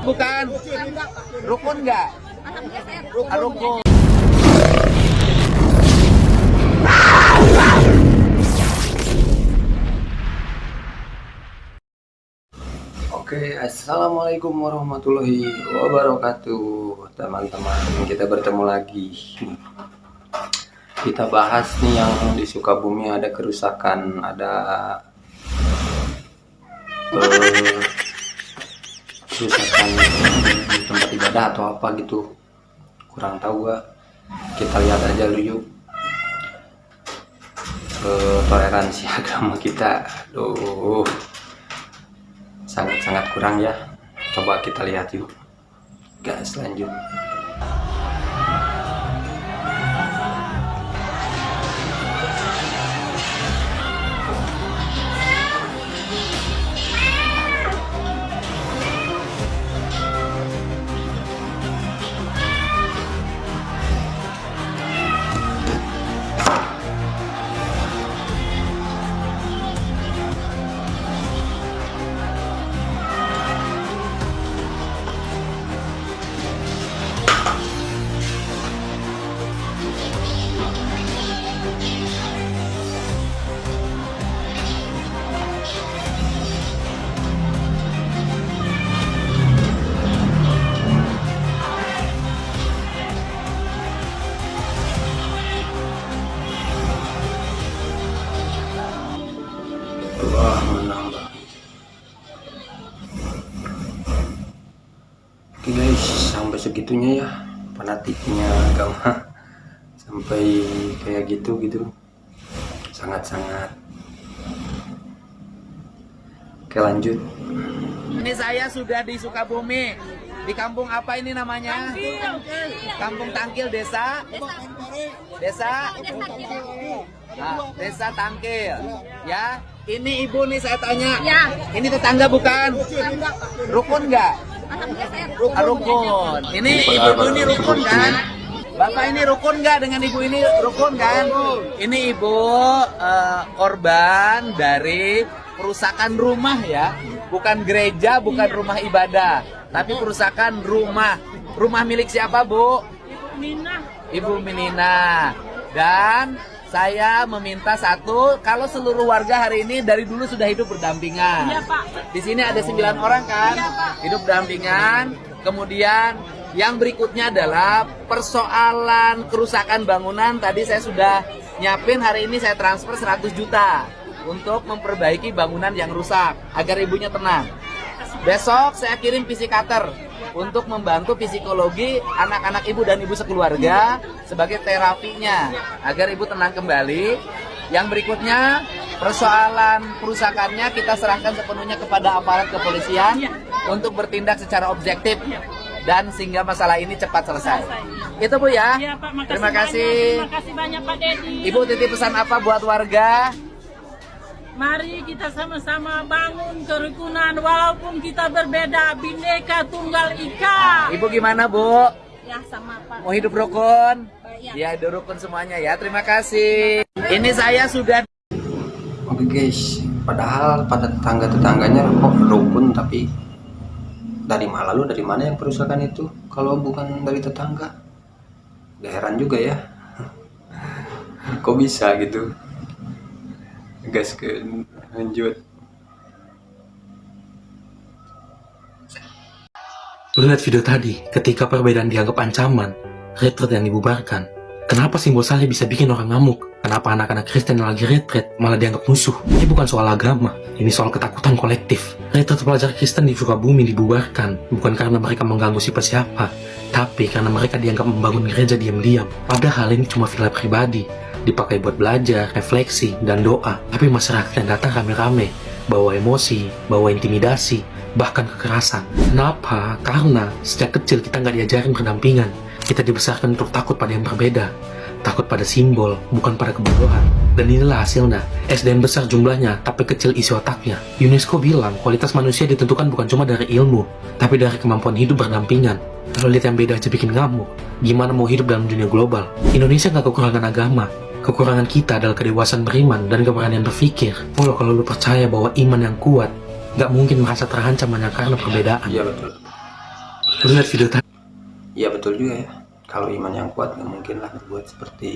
Bukan. Rukun nggak? Rukun. Oke, assalamualaikum warahmatullahi wabarakatuh, teman-teman. Kita bertemu lagi. Kita bahas nih yang di Sukabumi ada kerusakan, ada kerusakan di tempat ibadah atau apa gitu, kurang tahu gua. Kita lihat aja dulu yuk. Toleransi agama kita, aduh, sangat-sangat kurang ya. Coba kita lihat yuk, gas lanjut. Wah, menambah. Oke guys, sampai segitunya ya fanatiknya agama, sampai kayak gitu sangat-sangat. Oke, lanjut. Ini saya sudah di Sukabumi, di kampung apa ini namanya? Kampung Tangkil, desa Tangkil ya. Ini ibu nih saya tanya ya. Ini tetangga bukan? Rukun nggak? Rukun. Ini ibu ini rukun kan? Bapak ini rukun nggak dengan ibu ini? Rukun kan? Ini ibu korban dari perusakan rumah ya, bukan gereja, bukan rumah ibadah, tapi perusakan rumah. Rumah milik siapa, Bu? Ibu Minina. Dan saya meminta satu, kalau seluruh warga hari ini dari dulu sudah hidup berdampingan. Iya, Pak. Di sini ada 9 orang kan? Iya, Pak. Hidup berdampingan. Kemudian yang berikutnya adalah persoalan kerusakan bangunan. Tadi saya sudah nyiapin, hari ini saya transfer 100 juta untuk memperbaiki bangunan yang rusak agar ibunya tenang. Besok saya kirim psikoter untuk membantu psikologi anak-anak ibu dan ibu sekeluarga sebagai terapinya agar ibu tenang kembali. Yang berikutnya, persoalan kerusakannya kita serahkan sepenuhnya kepada aparat kepolisian untuk bertindak secara objektif dan sehingga masalah ini cepat selesai. Itu Bu ya. Iya, Pak, makasih Terima kasih. Banyak. Terima kasih banyak Pak Dedi. Ibu titip pesan apa buat warga? Mari kita sama-sama bangun kerukunan walaupun kita berbeda, Bhinneka Tunggal Ika. Ibu gimana Bu? Ya sama Pak. Mau hidup rukun? Ya. Ya, hidup rukun semuanya ya. Terima kasih. Ini saya sudah. Oke guys, padahal pada tetangga-tetangganya kok rukun, tapi dari mana yang perusakan itu? Kalau bukan dari tetangga, gak heran juga ya. Kok bisa gitu? Gas ke lanjut. Lu lihat video tadi, ketika perbedaan dianggap ancaman, retret yang dibubarkan. Kenapa simbol salib bisa bikin orang ngamuk? Kenapa anak-anak Kristen yang lagi retret malah dianggap musuh? Ini bukan soal agama, ini soal ketakutan kolektif. Retret pelajar Kristen di Sukabumi dibubarkan, bukan karena mereka mengganggu siapa-siapa, tapi karena mereka dianggap membangun gereja diam-diam. Padahal ini cuma villa pribadi, dipakai buat belajar, refleksi, dan doa. Tapi masyarakat yang datang rame-rame, bawa emosi, bawa intimidasi, bahkan kekerasan. Kenapa? Karena sejak kecil kita nggak diajarin berdampingan. Kita dibesarkan untuk takut pada yang berbeda, takut pada simbol, bukan pada kebodohan. Dan inilah hasilnya. SDM besar jumlahnya, tapi kecil isi otaknya. UNESCO bilang kualitas manusia ditentukan bukan cuma dari ilmu, tapi dari kemampuan hidup berdampingan. Kalau lihat yang beda aja bikin ngamuk, gimana mau hidup dalam dunia global? Indonesia nggak kekurangan agama. Kekurangan kita adalah kedewasaan beriman dan keberanian berpikir. Kalau lu percaya bahwa iman yang kuat nggak mungkin merasa terancam hanya karena perbedaan. Iya betul. Lu lihat video tadi? Ya betul juga ya. Kalau iman yang kuat nggak mungkin lah berbuat seperti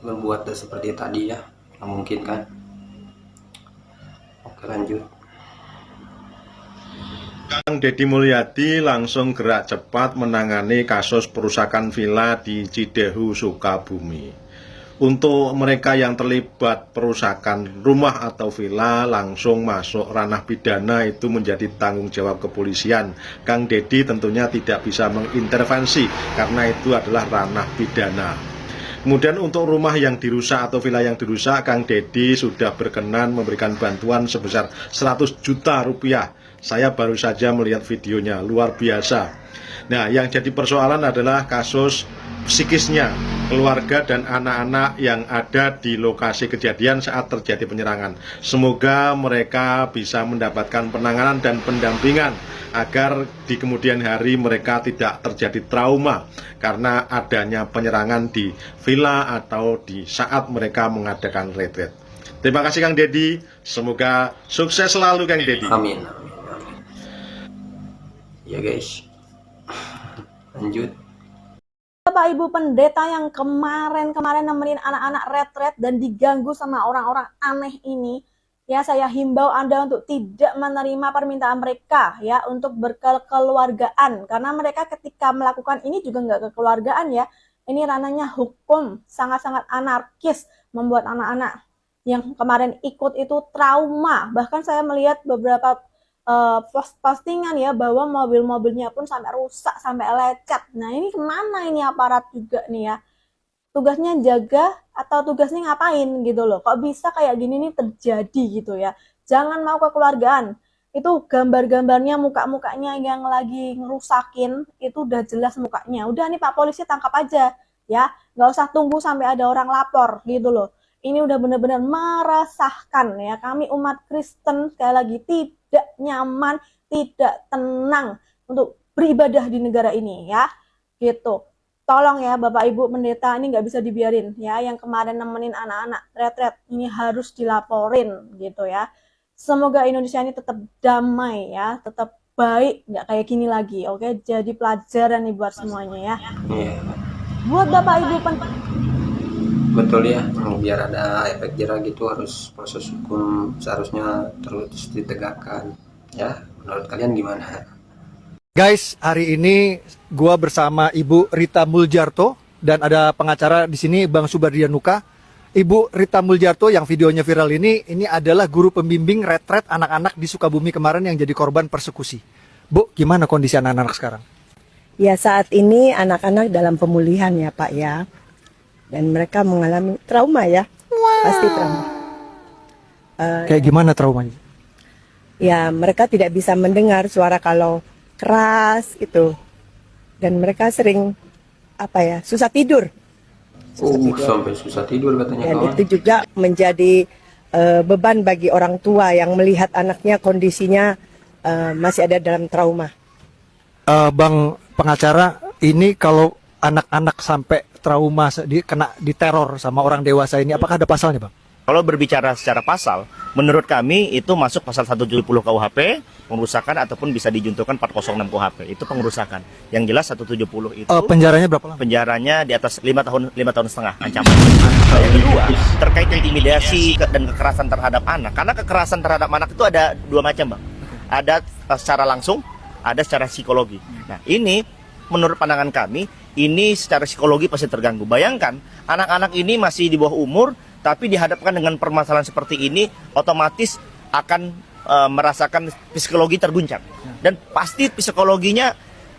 berbuat seperti tadi ya, nggak mungkin kan. Oke lanjut. Kang Deddy Mulyadi langsung gerak cepat menangani kasus perusakan villa di Cidehu, Sukabumi. Untuk mereka yang terlibat perusakan rumah atau villa langsung masuk ranah pidana itu menjadi tanggung jawab kepolisian. Kang Deddy tentunya tidak bisa mengintervensi karena itu adalah ranah pidana. Kemudian untuk rumah yang dirusak atau villa yang dirusak, Kang Deddy sudah berkenan memberikan bantuan sebesar 100 juta rupiah. Saya baru saja melihat videonya, luar biasa. Nah, yang jadi persoalan adalah kasus psikisnya keluarga dan anak-anak yang ada di lokasi kejadian saat terjadi penyerangan. Semoga mereka bisa mendapatkan penanganan dan pendampingan agar di kemudian hari mereka tidak terjadi trauma karena adanya penyerangan di villa atau di saat mereka mengadakan retret. Terima kasih Kang Deddy, semoga sukses selalu Kang Deddy. Amin, amin, amin. Ya guys, lanjut. Bapak Ibu pendeta yang kemarin nemenin anak-anak retret dan diganggu sama orang-orang aneh ini, ya saya himbau Anda untuk tidak menerima permintaan mereka ya untuk berkeluargaan, karena mereka ketika melakukan ini juga nggak kekeluargaan ya. Ini ranahnya hukum, sangat-sangat anarkis, membuat anak-anak yang kemarin ikut itu trauma. Bahkan saya melihat beberapa postingan ya bahwa mobil-mobilnya pun sampai rusak, sampai lecet. Nah ini kemana ini aparat juga nih ya, tugasnya jaga atau tugasnya ngapain gitu loh, kok bisa kayak gini nih terjadi gitu ya. Jangan mau kekeluargaan, itu gambar-gambarnya muka-mukanya yang lagi ngerusakin itu udah jelas mukanya, udah nih Pak Polisi tangkap aja ya, nggak usah tunggu sampai ada orang lapor gitu loh. Ini udah benar-benar meresahkan ya. Kami umat Kristen sekali lagi tidak nyaman, tidak tenang untuk beribadah di negara ini ya. Gitu. Tolong ya Bapak Ibu pendeta, ini nggak bisa dibiarin ya. Yang kemarin nemenin anak-anak retret ini harus dilaporin gitu ya. Semoga Indonesia ini tetap damai ya, tetap baik, nggak kayak gini lagi. Oke, jadi pelajaran nih buat semuanya ya. Iya, Buat Bapak Ibu betul ya. Biar ada efek jerah gitu harus proses hukum seharusnya terus ditegakkan. Ya, menurut kalian gimana? Guys, hari ini gua bersama Ibu Rita Muljarto dan ada pengacara di sini Bang Subardianuka. Ibu Rita Muljarto yang videonya viral ini adalah guru pembimbing retret anak-anak di Sukabumi kemarin yang jadi korban persekusi. Bu, gimana kondisi anak-anak sekarang? Ya, saat ini anak-anak dalam pemulihan ya Pak ya. Dan mereka mengalami trauma ya. Pasti trauma. Kayak gimana traumanya? Ya, mereka tidak bisa mendengar suara kalau keras gitu. Dan mereka sering susah tidur. Sampai susah tidur katanya. Dan itu juga menjadi beban bagi orang tua yang melihat anaknya kondisinya masih ada dalam trauma. Bang pengacara, ini kalau anak-anak sampai trauma kena diteror sama orang dewasa ini, apakah ada pasalnya Bang? Kalau berbicara secara pasal, menurut kami itu masuk pasal 170 KUHP, pengerusakan ataupun bisa dijuntukan 406 KUHP, itu pengerusakan. Yang jelas 170 itu penjaranya berapa lama? Penjaranya di atas 5 tahun setengah ancaman. Yang kedua, terkait intimidasi dan kekerasan terhadap anak. Karena kekerasan terhadap anak itu ada dua macam, Bang. Ada secara langsung, ada secara psikologi. Nah, ini menurut pandangan kami, ini secara psikologi pasti terganggu. Bayangkan, anak-anak ini masih di bawah umur, tapi dihadapkan dengan permasalahan seperti ini, otomatis akan merasakan psikologi terguncang. Dan pasti psikologinya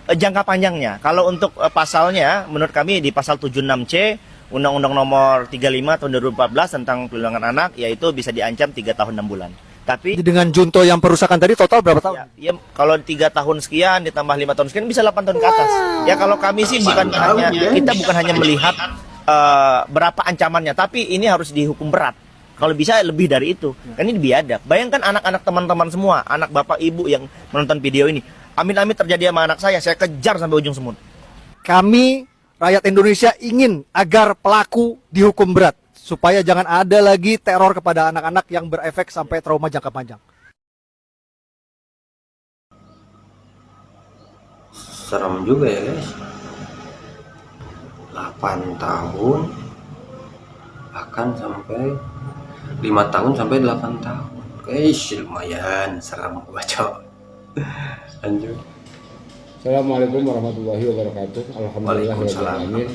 jangka panjangnya. Kalau untuk pasalnya, menurut kami di pasal 76C, Undang-Undang Nomor 35 tahun 2014 tentang perlindungan anak, yaitu bisa diancam 3 tahun 6 bulan. Tapi dengan junto yang perusakan tadi total berapa tahun? Ya, kalau 3 tahun sekian ditambah 5 tahun sekian bisa 8 tahun ke atas. Ya kalau kami sih bukan hanya melihat berapa ancamannya, tapi ini harus dihukum berat. Kalau bisa lebih dari itu. Kan ini biadab. Bayangkan anak-anak teman-teman semua, anak bapak ibu yang menonton video ini. Amit-amit terjadi sama anak saya kejar sampai ujung semut. Kami rakyat Indonesia ingin agar pelaku dihukum berat supaya jangan ada lagi teror kepada anak-anak yang berefek sampai trauma jangka panjang. Serem juga ya guys, 8 tahun bahkan sampai 5 tahun sampai 8 tahun guys, lumayan serem baca. Lanjut. Assalamualaikum warahmatullahi wabarakatuh. Alhamdulillahirrahmanirrahim.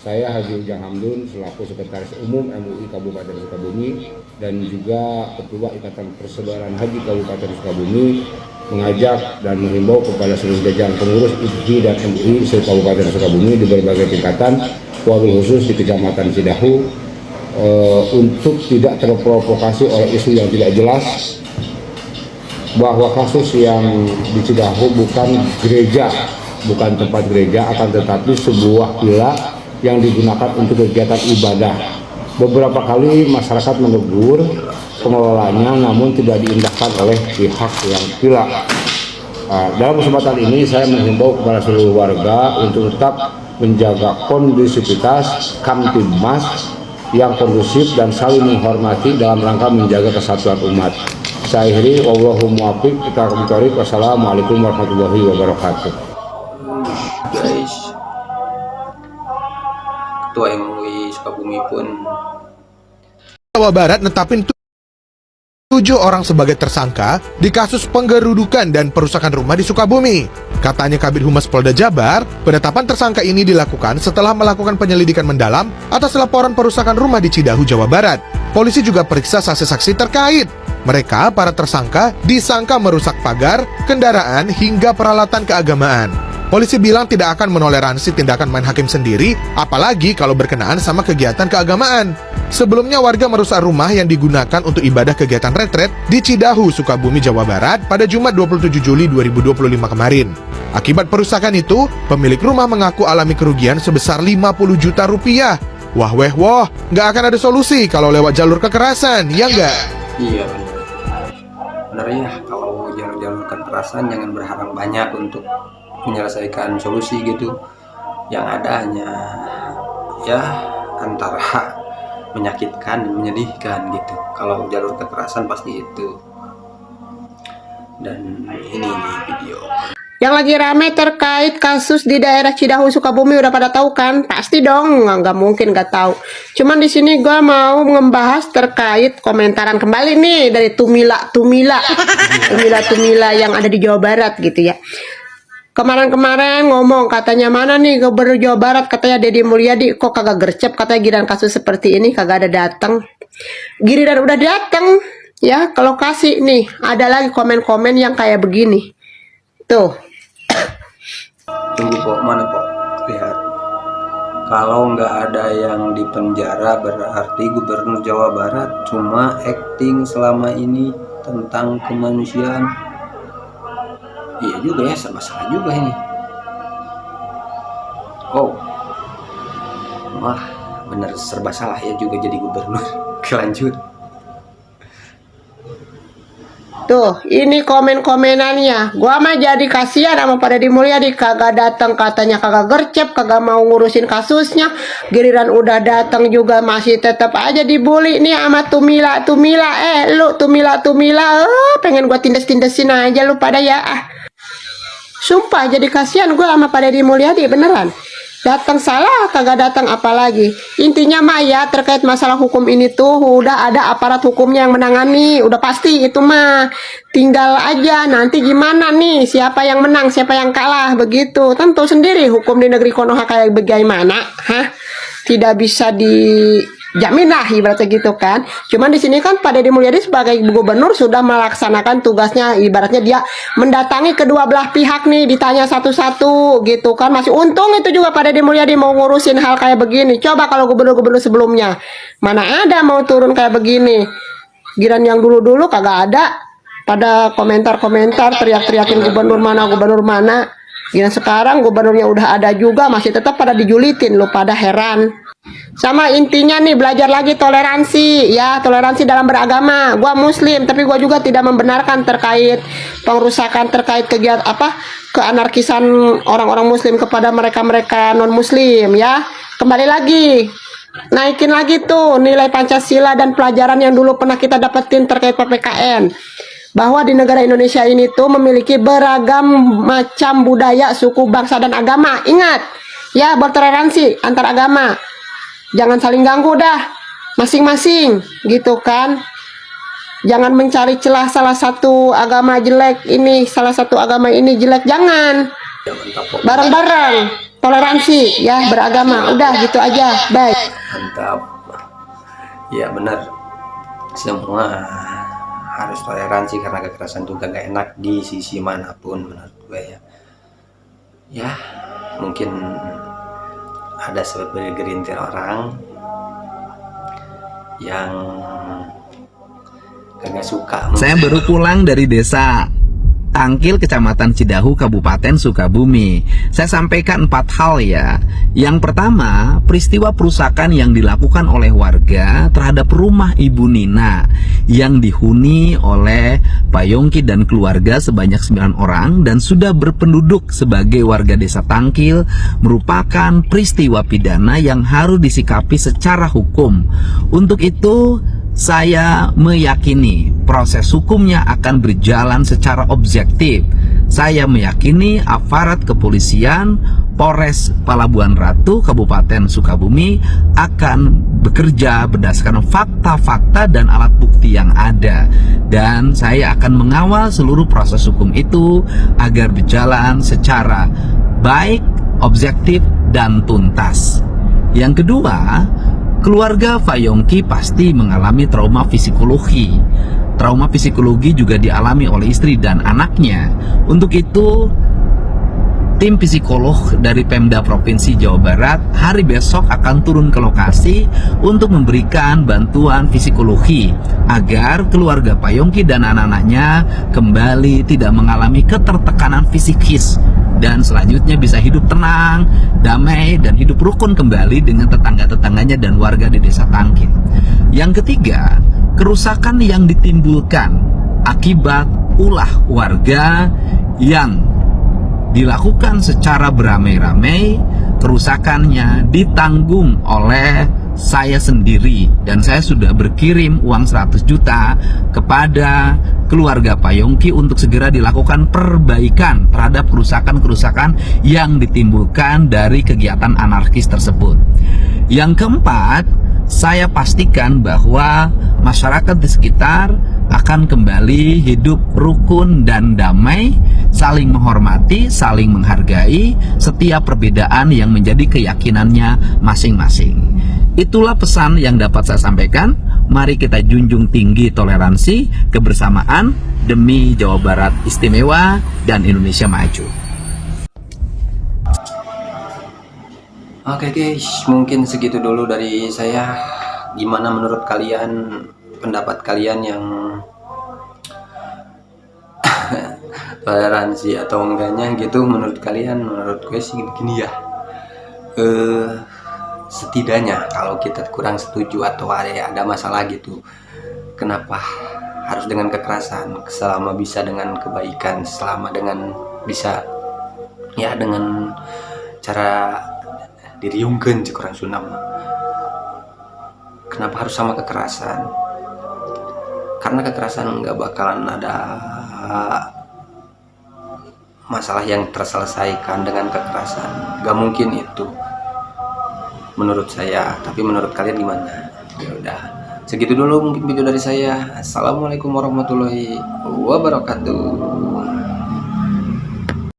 Saya Haji Ujang Hamdun selaku Sekretaris Umum MUI Kabupaten Sukabumi dan juga Ketua Ikatan Persaudaraan Haji Kabupaten Sukabumi mengajak dan menghimbau kepada seluruh jajaran pengurus IPHI dan MUI se-Kabupaten Sukabumi di berbagai tingkatan, wabil khusus di Kecamatan Cidahu, untuk tidak terprovokasi oleh isu yang tidak jelas, bahwa kasus yang di Cidahu bukan gereja, bukan tempat gereja, akan tetapi sebuah villa yang digunakan untuk kegiatan ibadah. Beberapa kali masyarakat menegur pengelolanya, namun tidak diindahkan oleh pihak yang villa. Dalam kesempatan ini saya menghimbau kepada seluruh warga untuk tetap menjaga kondisivitas Kamtibmas yang kondusif dan saling menghormati dalam rangka menjaga kesatuan umat. Saya akhiri, wallahu muwaffiq, wassalamualaikum warahmatullahi wabarakatuh. Guys, Ketua MUI Sukabumi pun Jawa Barat netapin 7 orang sebagai tersangka di kasus penggerudukan dan perusakan rumah di Sukabumi. Katanya Kabid Humas Polda Jabar, penetapan tersangka ini dilakukan setelah melakukan penyelidikan mendalam atas laporan perusakan rumah di Cidahu, Jawa Barat. Polisi juga periksa saksi-saksi terkait. Mereka, para tersangka, disangka merusak pagar, kendaraan, hingga peralatan keagamaan. Polisi bilang tidak akan menoleransi tindakan main hakim sendiri, apalagi kalau berkenaan sama kegiatan keagamaan. Sebelumnya warga merusak rumah yang digunakan untuk ibadah kegiatan retret di Cidahu, Sukabumi, Jawa Barat pada Jumat 27 Juli 2025 kemarin. Akibat perusakan itu, pemilik rumah mengaku alami kerugian sebesar 50 juta rupiah. Wah, nggak akan ada solusi kalau lewat jalur kekerasan, ya nggak? iya benar ya, kalau jalur-jalur kekerasan jangan berharap banyak untuk menyelesaikan solusi gitu. Yang ada hanya ya antara menyakitkan dan menyedihkan gitu. Kalau jalur kekerasan pasti itu. Dan ini video yang lagi rame terkait kasus di daerah Cidahu Sukabumi, udah pada tahu kan? Pasti dong, nggak mungkin nggak tahu. Cuman di sini gue mau membahas terkait komentaran kembali nih dari Tumila yang ada di Jawa Barat gitu ya. Kemarin-kemarin ngomong katanya mana nih Gubernur Jawa Barat, katanya Deddy Mulyadi kok kagak gercep, katanya giliran kasus seperti ini kagak ada datang. Giliran udah datang ya ke lokasi nih, ada lagi komen-komen yang kayak begini. Tuh. tunggu Pok, mana Pok? Lihat. Kalau nggak ada yang di penjara berarti Gubernur Jawa Barat cuma acting selama ini tentang kemanusiaan. Iya juga ya, serba salah juga ini. Oh, wah bener serba salah ya juga jadi gubernur. Lanjut. Tuh, ini komen-komenannya. Gua mah jadi kasihan sama pada Deddy Mulyadi, kagak datang, katanya kagak gercep, kagak mau ngurusin kasusnya. Giliran udah datang juga masih tetap aja dibully nih sama Tumila. Lu Tumila, pengen gua tindes-tindesin aja lu pada ya. Sumpah jadi kasihan gua sama pada Deddy Mulyadi beneran. Datang salah, kagak datang apalagi. Intinya mah ya terkait masalah hukum ini tuh udah ada aparat hukumnya yang menangani, udah pasti itu mah. Tinggal aja nanti gimana nih, siapa yang menang, siapa yang kalah begitu. Tentu sendiri hukum di negeri Konoha kayak bagaimana, tidak bisa dijamin lah ibaratnya gitu kan. Cuman di sini kan Pak Deddy Mulyadi sebagai gubernur sudah melaksanakan tugasnya, ibaratnya dia mendatangi kedua belah pihak nih, ditanya satu-satu gitu kan. Masih untung itu juga Pak Deddy Mulyadi mau ngurusin hal kayak begini. Coba kalau gubernur-gubernur sebelumnya mana ada mau turun kayak begini. Giran yang dulu-dulu kagak ada, pada komentar-komentar teriak-teriakin gubernur mana. Giran sekarang gubernurnya udah ada juga masih tetap pada dijulitin, lo pada heran. Sama intinya nih belajar lagi toleransi ya, toleransi dalam beragama. Gua muslim tapi gua juga tidak membenarkan terkait pengrusakan terkait kegiatan keanarkisan orang-orang muslim kepada mereka non muslim ya. Kembali lagi naikin lagi tuh nilai Pancasila dan pelajaran yang dulu pernah kita dapetin terkait PPKN. Bahwa di negara Indonesia ini tuh memiliki beragam macam budaya, suku, bangsa, dan agama. Ingat, ya, bertoleransi antar agama. Jangan saling ganggu dah, masing-masing, gitu kan. Jangan mencari celah salah satu agama jelek ini, salah satu agama ini jelek, jangan. Bareng-bareng, toleransi, ya, beragama. Udah, gitu aja, baik. Mantap. Ya benar, semua harus toleransi karena kekerasan juga gak enak di sisi manapun menurut gue ya. Ya mungkin ada segelintir orang yang gak suka. Saya baru pulang dari desa Tangkil, Kecamatan Cidahu, Kabupaten Sukabumi. Saya sampaikan 4 hal ya. Yang pertama, peristiwa perusakan yang dilakukan oleh warga terhadap rumah Ibu Nina yang dihuni oleh Pak Yongki dan keluarga sebanyak 9 orang dan sudah berpenduduk sebagai warga desa Tangkil merupakan peristiwa pidana yang harus disikapi secara hukum. Untuk itu, saya meyakini proses hukumnya akan berjalan secara objektif. Saya meyakini aparat kepolisian Polres Palabuhan Ratu Kabupaten Sukabumi akan bekerja berdasarkan fakta-fakta dan alat bukti yang ada, dan saya akan mengawal seluruh proses hukum itu agar berjalan secara baik, objektif, dan tuntas. Yang kedua, keluarga Pak Yongki pasti mengalami trauma psikologi. Trauma psikologi juga dialami oleh istri dan anaknya. Untuk itu, tim psikolog dari Pemda Provinsi Jawa Barat hari besok akan turun ke lokasi untuk memberikan bantuan psikologi agar keluarga Pak Yongki dan anak-anaknya kembali tidak mengalami ketertekanan psikis dan selanjutnya bisa hidup tenang, damai, dan hidup rukun kembali dengan tetangga-tetangganya dan warga di desa Tangkil. Yang ketiga, kerusakan yang ditimbulkan akibat ulah warga yang dilakukan secara beramai-ramai, kerusakannya ditanggung oleh saya sendiri, dan saya sudah berkirim uang 100 juta kepada keluarga Pak Yongki untuk segera dilakukan perbaikan terhadap kerusakan-kerusakan yang ditimbulkan dari kegiatan anarkis tersebut. Yang keempat, saya pastikan bahwa masyarakat di sekitar akan kembali hidup rukun dan damai, saling menghormati, saling menghargai setiap perbedaan yang menjadi keyakinannya masing-masing. Itulah pesan yang dapat saya sampaikan. Mari kita junjung tinggi toleransi, kebersamaan demi Jawa Barat istimewa dan Indonesia maju. Oke guys, mungkin segitu dulu dari saya. Gimana menurut kalian, pendapat kalian yang toleransi atau enggaknya gitu? Menurut kalian? Menurut gue sih begini ya, setidaknya kalau kita kurang setuju atau ada masalah gitu, kenapa harus dengan kekerasan? Selama bisa dengan kebaikan, selama dengan bisa ya dengan cara diriungkeun cek orang Sunda, kenapa harus sama kekerasan? Karena kekerasan nggak bakalan ada masalah yang terselesaikan dengan kekerasan, nggak mungkin itu menurut saya. Tapi menurut kalian gimana? Ya udah, segitu dulu mungkin video dari saya. Assalamualaikum warahmatullahi wabarakatuh.